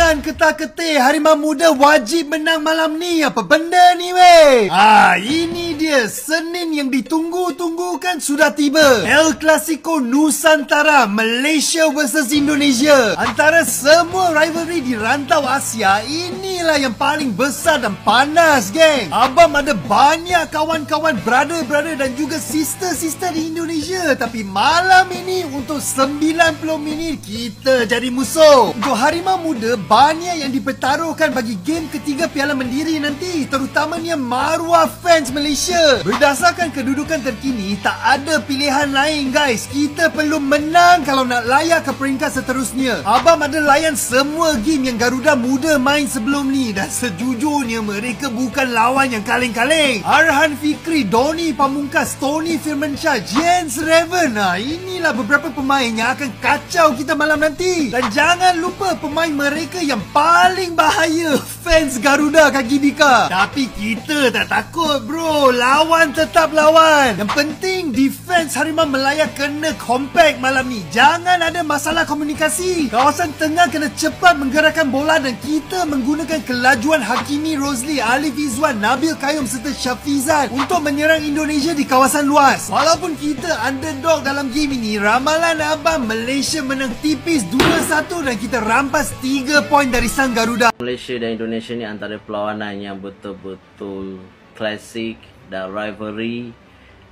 Jangan ketar-ketir, Harimau Muda wajib menang malam ni. Apa benda ni weh? Ini dia Senin yang ditunggu-tunggukan sudah tiba. El Clasico Nusantara, Malaysia versus Indonesia. Antara semua rivalry di rantau Asia, inilah yang paling besar dan panas, geng. Abang ada banyak kawan-kawan, brother-brother dan juga sister-sister di Indonesia. Tapi malam ini untuk 90 minit kita jadi musuh. Untuk Harimau Muda, banyak yang dipertaruhkan bagi game ketiga Piala Mandiri nanti, terutamanya maruah fans Malaysia. Berdasarkan kedudukan terkini, tak ada pilihan lain guys. Kita perlu menang kalau nak layak ke peringkat seterusnya. Abang ada layan semua game yang Garuda Muda main sebelum ni, dan sejujurnya mereka bukan lawan yang kaleng-kaleng. Arhan Fikri, Doni Pamungkas, Tony Firmansyah, Jens Raven. Inilah beberapa pemain yang akan kacau kita malam nanti. Dan jangan lupa pemain mereka yang paling bahaya, fans Garuda Kaki Bika. Tapi kita tak takut bro, lawan tetap lawan. Yang penting defense Harimau Melaya kena compact malam ni. Jangan ada masalah komunikasi. Kawasan tengah kena cepat menggerakkan bola dan kita menggunakan kelajuan Hakimi Rosli, Alif Izwan, Nabil Qayyum serta Syafizan untuk menyerang Indonesia di kawasan luas. Walaupun kita underdog dalam game ini, ramalan abang Malaysia menang tipis 2-1 dan kita rampas 3 poin dari sang Garuda. Malaysia dan Indonesia ni antara perlawanan yang betul-betul klasik dan rivalry,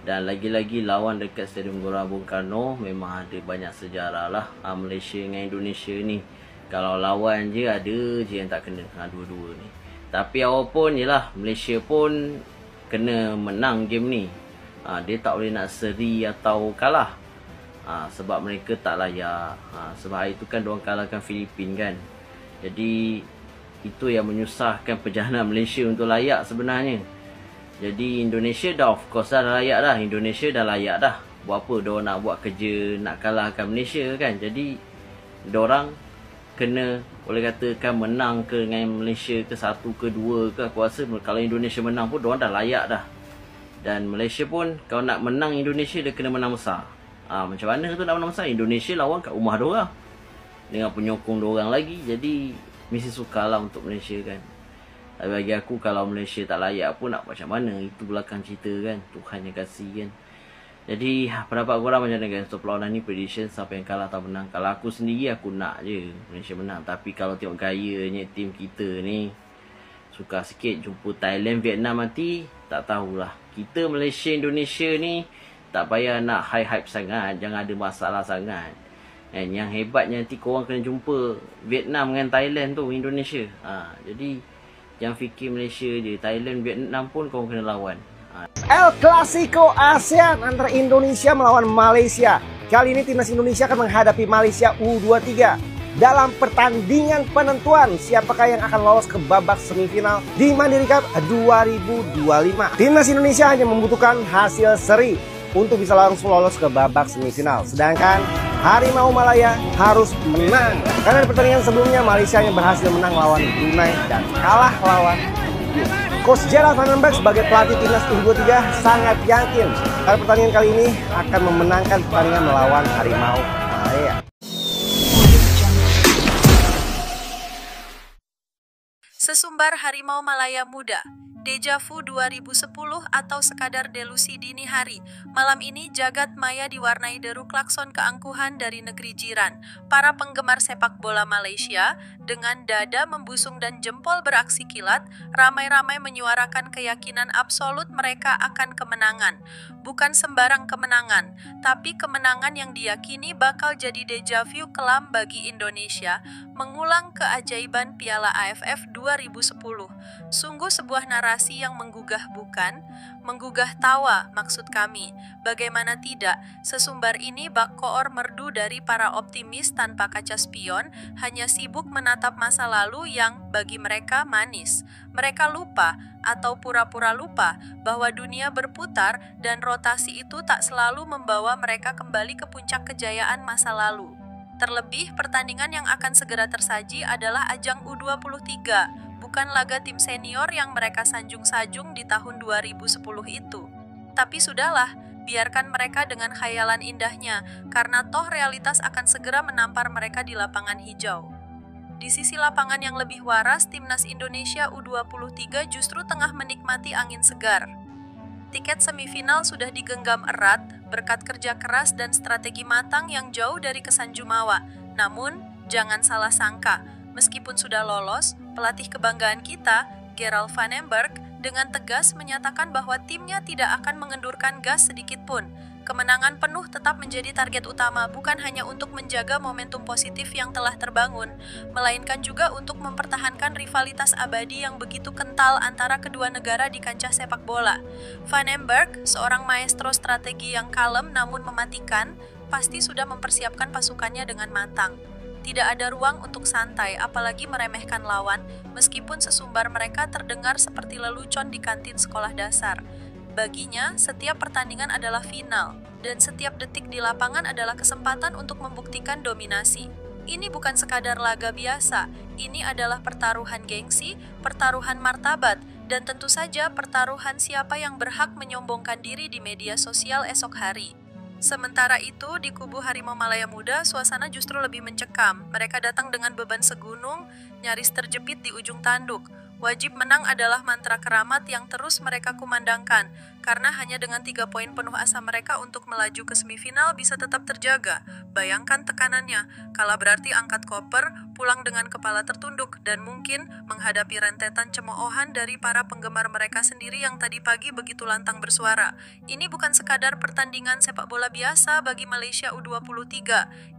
dan lagi-lagi lawan dekat Stadium Gelora Bung Karno memang ada banyak sejarah lah. Malaysia dengan Indonesia ni kalau lawan je ada je yang tak kena dua-dua ni. Tapi apapun yelah, Malaysia pun kena menang game ni. Dia tak boleh nak seri atau kalah. Sebab mereka tak layak. Sebab hari tu kan diorang kalahkan Filipin kan. Jadi itu yang menyusahkan perjalanan Malaysia untuk layak sebenarnya. Jadi Indonesia dah of course dah layak dah. Indonesia dah layak dah. Buat apa diorang nak buat kerja nak kalahkan Malaysia kan. Jadi diorang kena boleh katakan menang ke dengan Malaysia ke 1 ke 2 ke. Aku rasa kalau Indonesia menang pun diorang dah layak dah. Dan Malaysia pun kalau nak menang Indonesia dia kena menang besar. Macam mana tu nak menang besar? Indonesia lawan kat rumah diorang dengan penyokong diorang lagi. Jadi mesti sukarlah untuk Malaysia kan. Tapi bagi aku kalau Malaysia tak layak pun nak macam mana, itu belakang cerita kan. Tuhan yang kasih kan. Jadi pendapat korang macam mana guys untuk perlawanan ni, prediction siapa yang kalah atau menang? Kalau aku sendiri aku nak je Malaysia menang. Tapi kalau tengok gayanya tim kita ni, sukar sikit jumpa Thailand, Vietnam nanti tak tahulah. Kita Malaysia, Indonesia ni tak payah nak hype sangat, jangan ada masalah sangat. Yang hebatnya nanti korang kena jumpa Vietnam dengan Thailand tu, Indonesia. Jadi jangan fikir Malaysia je, Thailand, Vietnam pun korang kena lawan. El Clasico ASEAN antara Indonesia melawan Malaysia. Kali ini timnas Indonesia akan menghadapi Malaysia U23 dalam pertandingan penentuan siapakah yang akan lolos ke babak semifinal di Mandiri Cup 2025. Timnas Indonesia hanya membutuhkan hasil seri untuk bisa langsung lolos ke babak semifinal. Sedangkan Harimau Malaya harus menang. Karena di pertandingan sebelumnya Malaysia hanya berhasil menang lawan Brunei dan kalah lawan Coach Gerald Vandenberg sebagai pelatih timnas U23 sangat yakin karena pertandingan kali ini akan memenangkan pertandingan melawan Harimau Malaya. Sesumbar Harimau Malaya Muda, Deja Vu 2010 atau sekadar delusi dini hari. Malam ini jagat maya diwarnai deru klakson keangkuhan dari negeri jiran. Para penggemar sepak bola Malaysia dengan dada membusung dan jempol beraksi kilat, ramai-ramai menyuarakan keyakinan absolut mereka akan kemenangan. Bukan sembarang kemenangan, tapi kemenangan yang diyakini bakal jadi deja vu kelam bagi Indonesia, mengulang keajaiban Piala AFF 2010. Sungguh sebuah narasi yang menggugah bukan? Menggugah tawa maksud kami. Bagaimana tidak, sesumbar ini bak koor merdu dari para optimis tanpa kaca spion, hanya sibuk menatap masa lalu yang bagi mereka manis. Mereka lupa atau pura-pura lupa bahwa dunia berputar dan rotasi itu tak selalu membawa mereka kembali ke puncak kejayaan masa lalu. Terlebih, pertandingan yang akan segera tersaji adalah ajang U23, bukan laga tim senior yang mereka sanjung-sajung di tahun 2010 itu. Tapi sudahlah, biarkan mereka dengan khayalan indahnya, karena toh realitas akan segera menampar mereka di lapangan hijau. Di sisi lapangan yang lebih waras, timnas Indonesia U23 justru tengah menikmati angin segar. Tiket semifinal sudah digenggam erat berkat kerja keras dan strategi matang yang jauh dari kesan jumawa. Namun, jangan salah sangka, meskipun sudah lolos, pelatih kebanggaan kita, Gerald Van Emberg, dengan tegas menyatakan bahwa timnya tidak akan mengendurkan gas sedikit pun. Kemenangan penuh tetap menjadi target utama, bukan hanya untuk menjaga momentum positif yang telah terbangun, melainkan juga untuk mempertahankan rivalitas abadi yang begitu kental antara kedua negara di kancah sepak bola. Van Emberg, seorang maestro strategi yang kalem namun mematikan, pasti sudah mempersiapkan pasukannya dengan matang. Tidak ada ruang untuk santai, apalagi meremehkan lawan, meskipun sesumbar mereka terdengar seperti lelucon di kantin sekolah dasar. Baginya, setiap pertandingan adalah final, dan setiap detik di lapangan adalah kesempatan untuk membuktikan dominasi. Ini bukan sekadar laga biasa, ini adalah pertaruhan gengsi, pertaruhan martabat, dan tentu saja pertaruhan siapa yang berhak menyombongkan diri di media sosial esok hari. Sementara itu, di kubu Harimau Malaya Muda, suasana justru lebih mencekam. Mereka datang dengan beban segunung, nyaris terjepit di ujung tanduk. Wajib menang adalah mantra keramat yang terus mereka kumandangkan, karena hanya dengan 3 poin penuh asa mereka untuk melaju ke semifinal bisa tetap terjaga. Bayangkan tekanannya, kalah berarti angkat koper, pulang dengan kepala tertunduk, dan mungkin menghadapi rentetan cemoohan dari para penggemar mereka sendiri yang tadi pagi begitu lantang bersuara. Ini bukan sekadar pertandingan sepak bola biasa bagi Malaysia U23,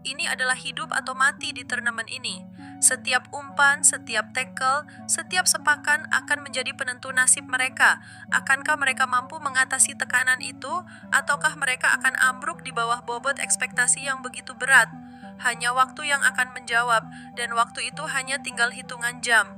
ini adalah hidup atau mati di turnamen ini. Setiap umpan, setiap tackle, setiap sepakan akan menjadi penentu nasib mereka. Akankah mereka mampu mengatasi tekanan itu, ataukah mereka akan ambruk di bawah bobot ekspektasi yang begitu berat? Hanya waktu yang akan menjawab, dan waktu itu hanya tinggal hitungan jam.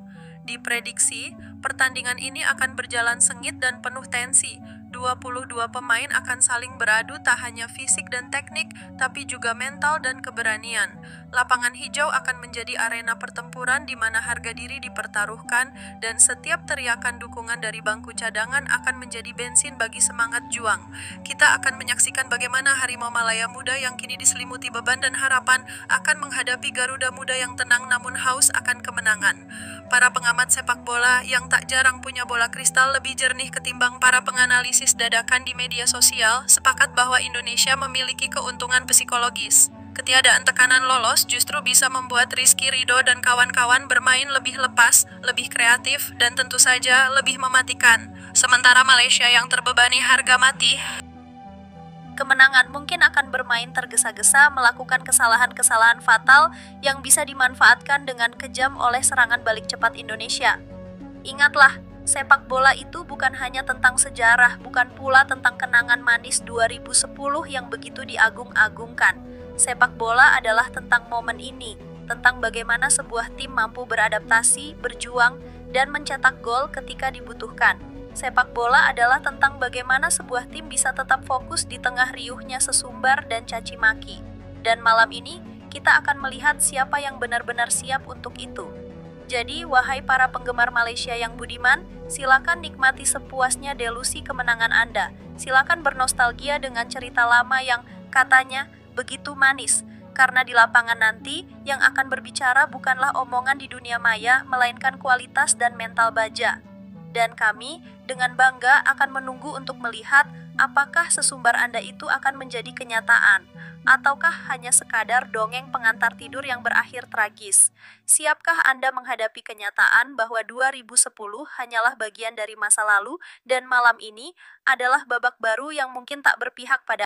Diprediksi, pertandingan ini akan berjalan sengit dan penuh tensi. 22 pemain akan saling beradu tak hanya fisik dan teknik, tapi juga mental dan keberanian. Lapangan hijau akan menjadi arena pertempuran di mana harga diri dipertaruhkan, dan setiap teriakan dukungan dari bangku cadangan akan menjadi bensin bagi semangat juang. Kita akan menyaksikan bagaimana Harimau Malaya Muda yang kini diselimuti beban dan harapan akan menghadapi Garuda Muda yang tenang namun haus akan kemenangan. Para pengamat sepak bola yang tak jarang punya bola kristal lebih jernih ketimbang para penganalisis dadakan di media sosial sepakat bahwa Indonesia memiliki keuntungan psikologis. Ketiadaan tekanan lolos justru bisa membuat Rizky Ridho dan kawan-kawan bermain lebih lepas, lebih kreatif, dan tentu saja lebih mematikan. Sementara Malaysia yang terbebani harga mati, kemenangan mungkin akan bermain tergesa-gesa, melakukan kesalahan-kesalahan fatal yang bisa dimanfaatkan dengan kejam oleh serangan balik cepat Indonesia. Ingatlah, sepak bola itu bukan hanya tentang sejarah, bukan pula tentang kenangan manis 2010 yang begitu diagung-agungkan. Sepak bola adalah tentang momen ini, tentang bagaimana sebuah tim mampu beradaptasi, berjuang, dan mencetak gol ketika dibutuhkan. Sepak bola adalah tentang bagaimana sebuah tim bisa tetap fokus di tengah riuhnya sesumbar dan caci maki. Dan malam ini, kita akan melihat siapa yang benar-benar siap untuk itu. Jadi, wahai para penggemar Malaysia yang budiman, silakan nikmati sepuasnya delusi kemenangan Anda. Silakan bernostalgia dengan cerita lama yang katanya begitu manis. Karena di lapangan nanti, yang akan berbicara bukanlah omongan di dunia maya, melainkan kualitas dan mental baja. Dan kami dengan bangga akan menunggu untuk melihat apakah sesumbar Anda itu akan menjadi kenyataan, ataukah hanya sekadar dongeng pengantar tidur yang berakhir tragis. Siapkah Anda menghadapi kenyataan bahwa 2010 hanyalah bagian dari masa lalu dan malam ini adalah babak baru yang mungkin tak berpihak pada